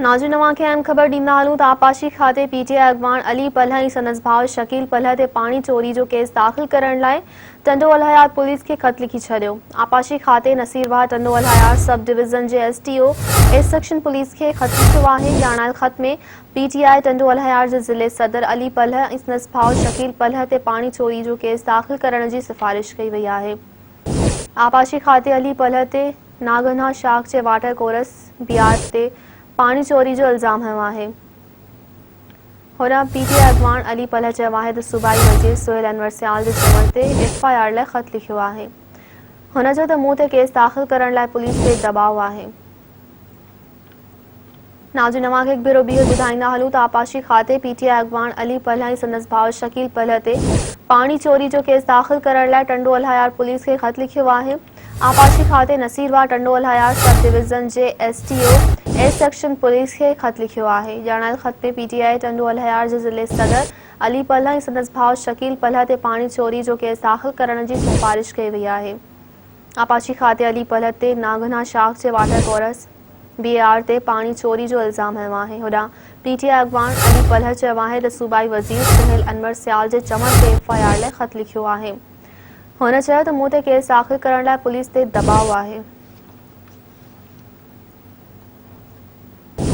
नाज़रीन नवां खे अहम ख़बर ॾींदा हलूं त आपाशी खाते पीटीआई अॻवान अली पलह ऐं संदसि भाउ शकील पलह ते पाणी चोरी जो केस दाख़िल करण लाइ टंडो अलहयार पुलिस खे ख़त लिखी छॾियो। आपाशी खाते नसीरवाह टंडो अलहयार सब डिवीज़न जे एसटीओ ए सेक्शन पुलिस खे ख़त लिखियो आहे। ॼाणायल ख़त में पीटीआई टंडो अलहयार जे ज़िले सदर अली पलह ऐं संदसि भाउ शकील पलह ते पाणी चोरी जो केस दाख़िल करण जी सिफ़ारिश कई वई आहे। आपाशी खाते अली पलह ते नागनाह शाख जे वाटर कोरस बियार ते पाणी चोरी जो इल्ज़ाम हयो आहे। हुन पीटीआई अॻवान अली पलह चयो आहे त सूबाई वज़ीर सुहेल अनवर सियाल जे चवण ते एफआईआर लाइ ख़त लिखियो आहे। हुन जो त मूं ते केस दाख़िल करण लाइ पुलिस ते दबाव आहे। नाज़रीन नवां खे हिकु भेरो ॿियो ॿुधाईंदा हलूं त आपाशी खाते पीटीआई अॻवान अली पलह ऐं संदसि भाउ शकील पलह ते पाणी चोरी जो केस दाख़िल करण लाइ टंडो अलहयार पुलिस खे ख़त लिखियो आहे। आपाशी खाते नसीरवाह टंडो अलहयार सब डिवीज़न जे एसटीओ ए सेक्शन पुलिस खे ख़त लिखियो आहे। ॼाणायल ख़त में पीटीआई टंडो अलहयार जे ज़िले सदर अली पलह ऐं संदसि भाउ शकील पलह ते पाणी चोरी जो केस दाख़िल करण जी सिफ़ारिश कई वई आहे। आपाशी खाते अली पलह ते नागनाह शाख जे वाटर कोरस बीआर ते पाणी चोरी जो इल्ज़ाम हयो आहे। होॾां पीटीआई अॻवान अली पलह चयो आहे त सूबाई वज़ीर सुहेल अनवर सियाल जे चवण ते एफआईआर लाइ ख़त लिखियो आहे। हुन चयो त मूं ते केस दाख़िल करण लाइ पुलिस ते दबाव आहे।